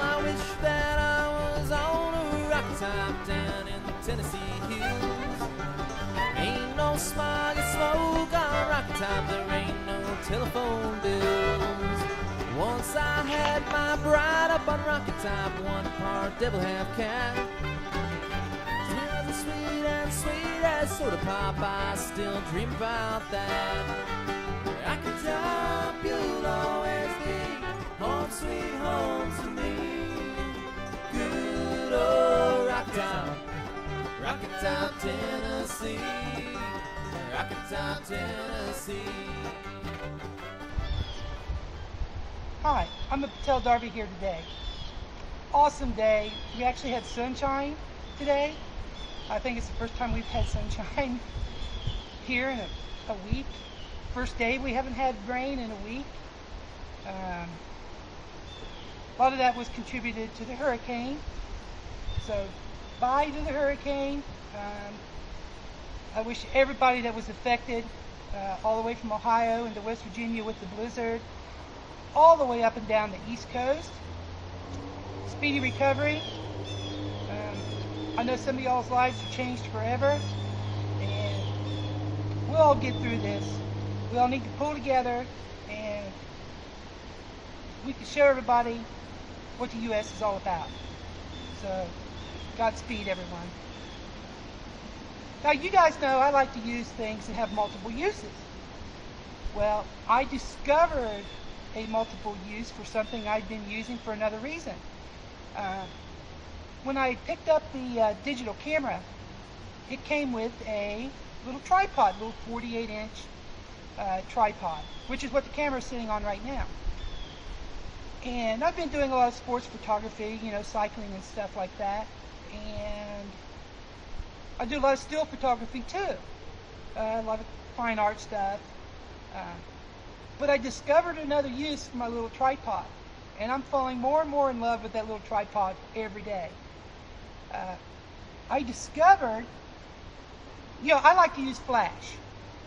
I wish that I was on a rocky top down in the Tennessee hills. Ain't no smog and smoke on Rocky Top, there ain't no telephone bills. Once I had my bride up on Rocky Top, one part devil, half cat. Smells as sweet as soda pop, I still dream about that. Rocky Top, you'll always be home sweet home to me. Good old Rocky Top, Rocky Top, Tennessee. Rocky Top, Tennessee. Hi, I'm at Battelle Darby here today. Awesome day. We actually had sunshine today. I think it's the first time we've had sunshine here in a week. First day we haven't had rain in a week. A lot of that was contributed to the hurricane. So bye to the hurricane. I wish everybody that was affected, all the way from Ohio into West Virginia with the blizzard, all the way up and down the East Coast, speedy recovery. I know some of y'all's lives have changed forever, and we'll all get through this. We all need to pull together, and we can show everybody what the U.S. is all about. So, Godspeed, everyone. Now, you guys know I like to use things that have multiple uses. Well, I discovered a multiple use for something I'd been using for another reason. When I picked up the digital camera, it came with a little tripod, little 48-inch tripod, which is what the camera is sitting on right now. And I've been doing a lot of sports photography, you know, cycling and stuff like that. And I do a lot of still photography too, a lot of fine art stuff. But I discovered another use for my little tripod, and I'm falling more and more in love with that little tripod every day. I discovered, you know, I like to use flash,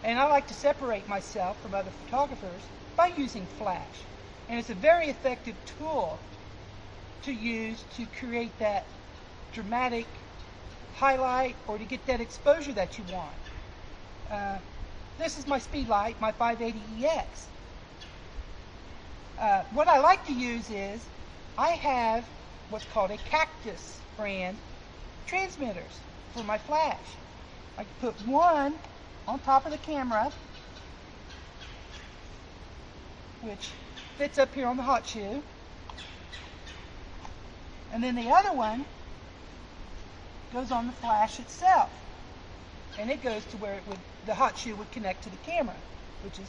and I like to separate myself from other photographers by using flash. And it's a very effective tool to use to create that dramatic highlight or to get that exposure that you want. This is my speed light, my 580EX. What I like to use is I have what's called a Cactus brand transmitters for my flash. I can put one on top of the camera, which fits up here on the hot shoe, and then the other one goes on the flash itself, and it goes to where the hot shoe would connect to the camera, which is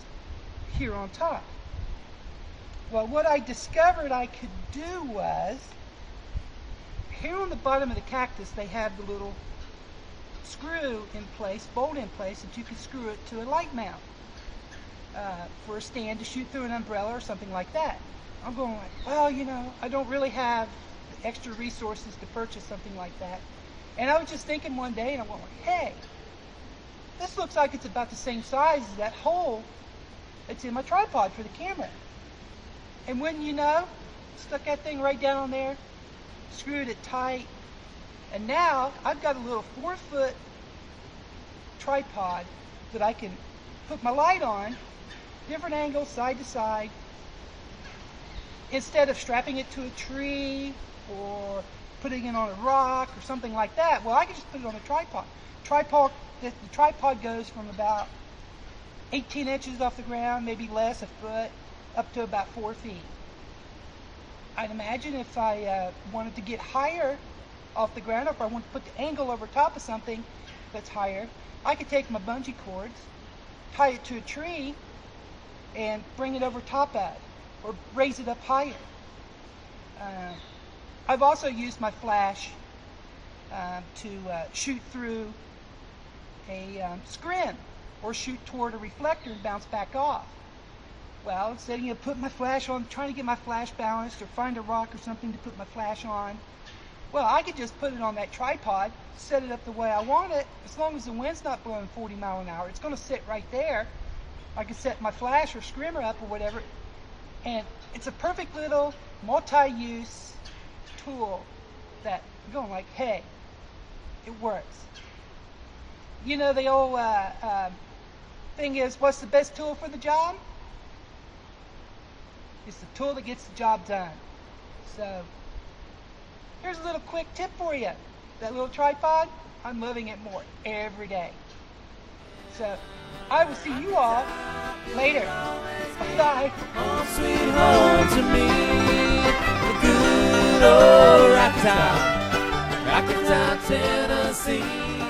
here on top. Well, what I discovered I could do was, here on the bottom of the Cactus, they have the little screw in place, bolt in place, that you can screw it to a light mount for a stand to shoot through an umbrella or something like that. I'm going like, well, you know, I don't really have the extra resources to purchase something like that. And I was just thinking one day, and I went like, hey, this looks like it's about the same size as that hole that's in my tripod for the camera. And wouldn't you know, stuck that thing right down on there, screwed it tight, and now I've got a little 4-foot tripod that I can put my light on, different angles, side to side, instead of strapping it to a tree or putting it on a rock or something like that. Well, I can just put it on a tripod. The tripod goes from about 18 inches off the ground, maybe less, a foot, up to about 4 feet. I'd imagine if I wanted to get higher off the ground, or if I wanted to put the angle over top of something that's higher, I could take my bungee cords, tie it to a tree, and bring it over top of it, or raise it up higher. I've also used my flash to shoot through a screen, or shoot toward a reflector and bounce back off. Well, instead of putting my flash on, trying to get my flash balanced, or find a rock or something to put my flash on, well, I could just put it on that tripod, set it up the way I want it. As long as the wind's not blowing 40 miles an hour, it's going to sit right there. I can set my flash or screamer up or whatever, and it's a perfect little multi-use tool that you're going like, hey, it works. You know the old thing is, what's the best tool for the job? It's the tool that gets the job done. So here's a little quick tip for you. That little tripod, I'm loving it more every day. So I will see you all later. Bye. Home sweet home to me, the good old Rocktown, Tennessee.